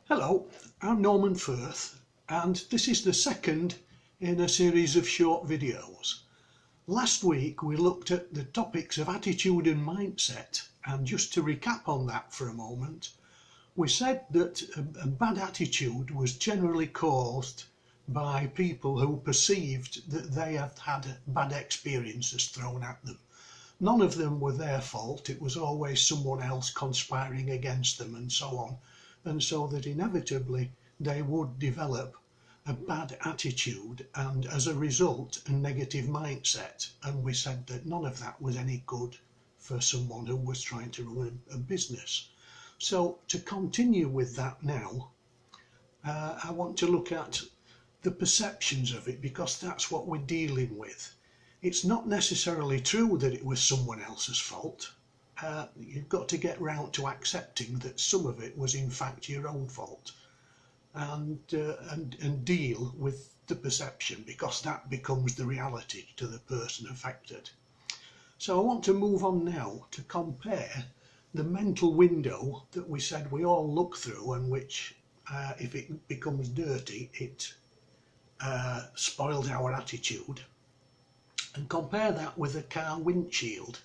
Hello, I'm Norman Firth, and this is the second in a series of short videos. Last week we looked at the topics of attitude and mindset, and just to recap on that for a moment, we said that a bad attitude was generally caused by people who perceived that they had had bad experiences thrown at them. None of them were their fault, it was always someone else conspiring against them and so on. And so that inevitably they would develop a bad attitude and as a result a negative mindset, and we said that none of that was any good for someone who was trying to run a business. So to continue with that now, I want to look at the perceptions of it, because that's what we're dealing with. It's not necessarily true that it was someone else's fault. You've got to get round to accepting that some of it was in fact your own fault, and deal with the perception, because that becomes the reality to the person affected. So I want to move on now to compare the mental window that we said we all look through, and which if it becomes dirty it spoils our attitude, and compare that with a car windshield.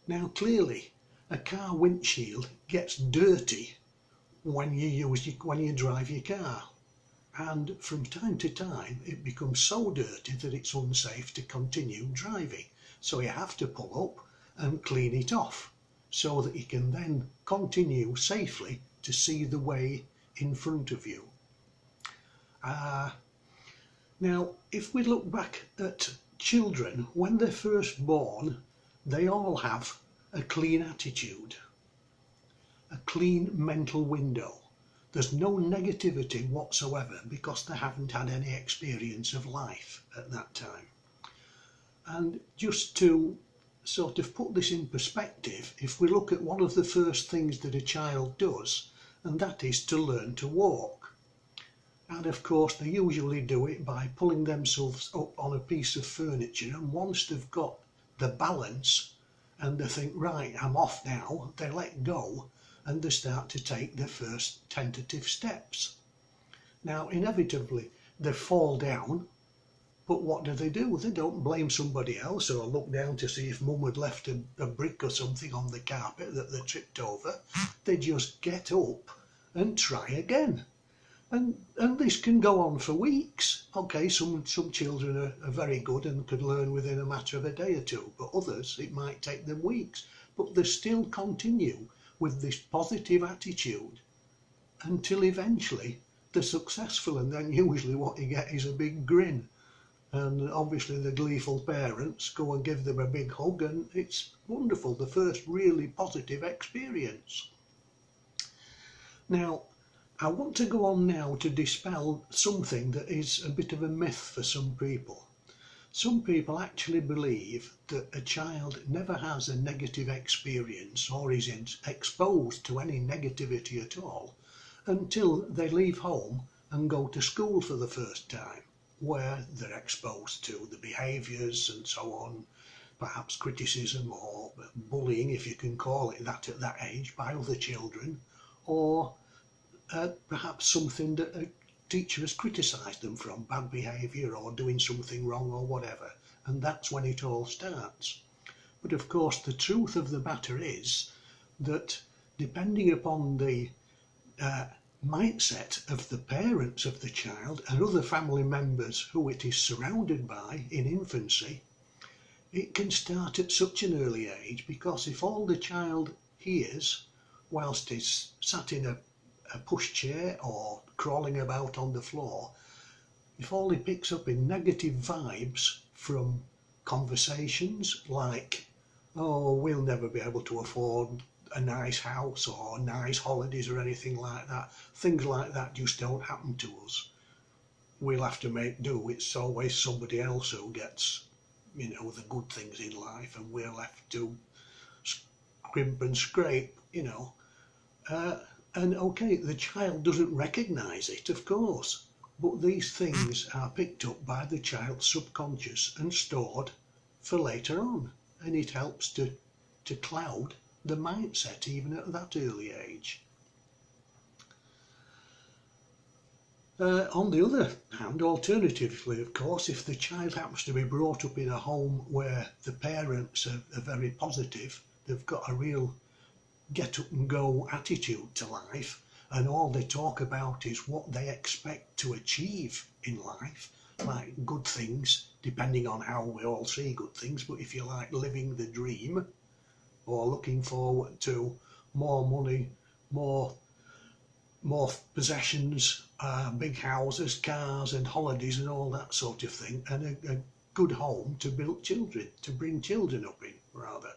Now clearly a car windshield gets dirty when you drive your car, and from time to time it becomes so dirty that it's unsafe to continue driving. So you have to pull up and clean it off so that you can then continue safely to see the way in front of you. Now if we look back at children, when they're first born, they all have a clean attitude, a clean mental window. There's no negativity whatsoever because they haven't had any experience of life at that time. And just to sort of put this in perspective, if we look at one of the first things that a child does, and that is to learn to walk. And of course they usually do it by pulling themselves up on a piece of furniture, and once they've got the balance and they think, right, I'm off now, they let go and they start to take their first tentative steps. Now inevitably they fall down, but what do? They don't blame somebody else or look down to see if mum had left a brick or something on the carpet that they tripped over. They just get up and try again. And this can go on for weeks. Okay, some children are very good and could learn within a matter of a day or two, but others it might take them weeks. But they still continue with this positive attitude until eventually they're successful, and then usually what you get is a big grin. And obviously the gleeful parents go and give them a big hug, and it's wonderful, the first really positive experience. Now, I want to go on now to dispel something that is a bit of a myth for some people. Some people actually believe that a child never has a negative experience or is exposed to any negativity at all until they leave home and go to school for the first time, where they're exposed to the behaviours and so on, perhaps criticism or bullying, if you can call it that at that age, by other children, or perhaps something that a teacher has criticised them from, bad behaviour or doing something wrong or whatever, and that's when it all starts. But of course the truth of the matter is that depending upon the mindset of the parents of the child and other family members who it is surrounded by in infancy, it can start at such an early age, because if all the child hears whilst he's sat in a pushchair or crawling about on the floor, if all he picks up in negative vibes from conversations like, oh, we'll never be able to afford a nice house or nice holidays or anything like that, things like that just don't happen to us, we'll have to make do, it's always somebody else who gets, you know, the good things in life, and we're left to scrimp and scrape, you know. And okay, the child doesn't recognise it, of course, but these things are picked up by the child's subconscious and stored for later on, and it helps to cloud the mindset even at that early age. On the other hand, alternatively, of course, if the child happens to be brought up in a home where the parents are very positive, they've got a real get up and go attitude to life, and all they talk about is what they expect to achieve in life, like good things, depending on how we all see good things, but if you like living the dream or looking forward to more money, more possessions, big houses, cars and holidays and all that sort of thing, and a good home to build children, to bring children up in, rather.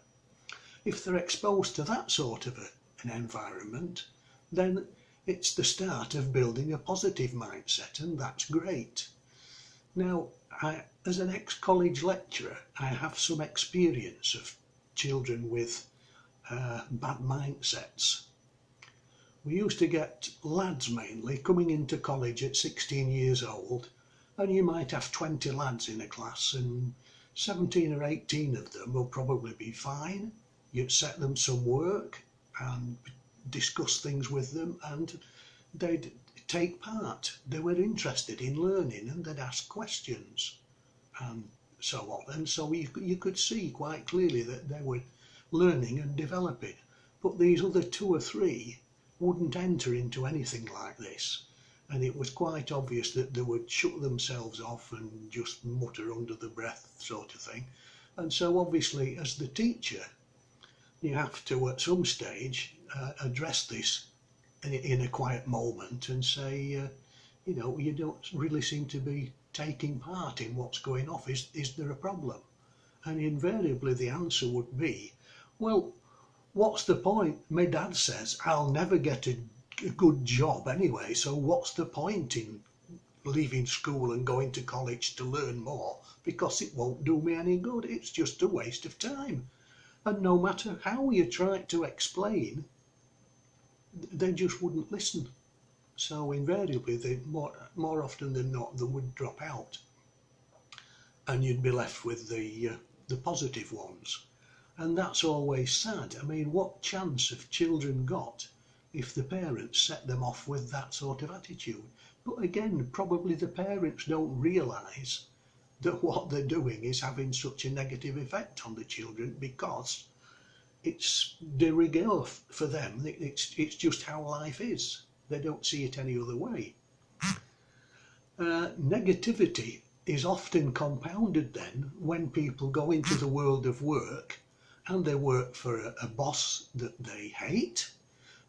If they're exposed to that sort of an environment, then it's the start of building a positive mindset, and that's great. Now, as an ex-college lecturer, I have some experience of children with bad mindsets. We used to get lads mainly coming into college at 16 years old, and you might have 20 lads in a class, and 17 or 18 of them will probably be fine. You'd set them some work and discuss things with them, and they'd take part. They were interested in learning, and they'd ask questions and so on. And so you could see quite clearly that they were learning and developing. But these other 2 or 3 wouldn't enter into anything like this, and it was quite obvious that they would shut themselves off and just mutter under the breath sort of thing. And so obviously, as the teacher, you have to at some stage address this in a quiet moment and say, you know, you don't really seem to be taking part in what's going on. Is there a problem? And invariably the answer would be, well, what's the point? My dad says I'll never get a good job anyway, so what's the point in leaving school and going to college to learn more? Because it won't do me any good. It's just a waste of time. And no matter how you try to explain, they just wouldn't listen. So invariably, they more often than not, they would drop out, and you'd be left with the positive ones. And that's always sad. I mean, what chance have children got if the parents set them off with that sort of attitude? But again, probably the parents don't realise that what they're doing is having such a negative effect on the children, because it's de rigueur for them. It's just how life is. They don't see it any other way. Negativity is often compounded then when people go into the world of work and they work for a boss that they hate,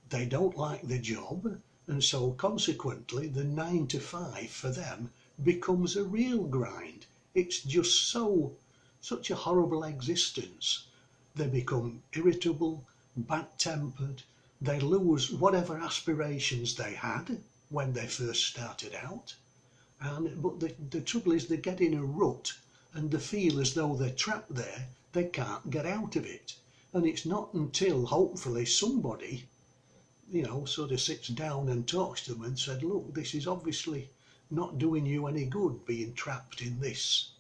they don't like the job, and so consequently the 9 to 5 for them becomes a real grind. It's just such a horrible existence. They become irritable, bad-tempered, they lose whatever aspirations they had when they first started out. But the trouble is they get in a rut and they feel as though they're trapped there. They can't get out of it. And it's not until hopefully somebody, you know, sort of sits down and talks to them and said, look, this is obviously not doing you any good being trapped in this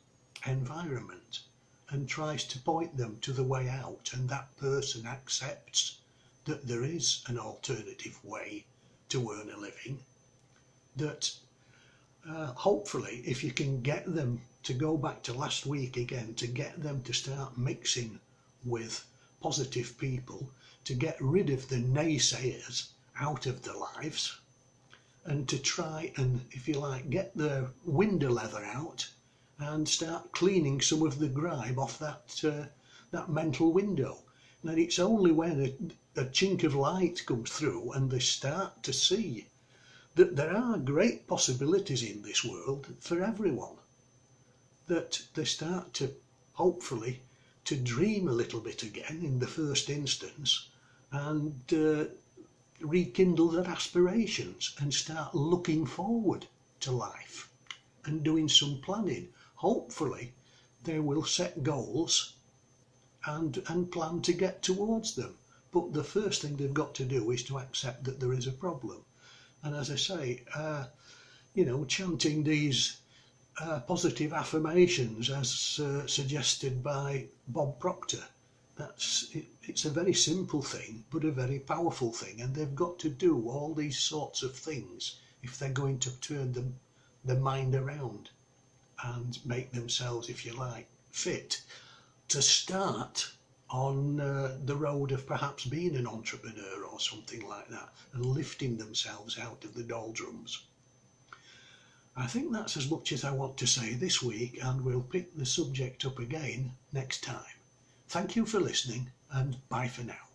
environment, and tries to point them to the way out, and that person accepts that there is an alternative way to earn a living, that hopefully if you can get them to go back to last week again, to get them to start mixing with positive people, to get rid of the naysayers out of their lives, and to try and, if you like, get the window leather out and start cleaning some of the grime off that mental window. And it's only when a chink of light comes through and they start to see that there are great possibilities in this world for everyone, that they start to, hopefully, to dream a little bit again in the first instance, and rekindle their aspirations and start looking forward to life and doing some planning. Hopefully they will set goals and plan to get towards them. But the first thing they've got to do is to accept that there is a problem. And as I say, you know, chanting these positive affirmations as suggested by Bob Proctor, it's a very simple thing, but a very powerful thing. And they've got to do all these sorts of things if they're going to turn their mind around and make themselves, if you like, fit to start on the road of perhaps being an entrepreneur or something like that, and lifting themselves out of the doldrums. I think that's as much as I want to say this week, and we'll pick the subject up again next time. Thank you for listening, and bye for now.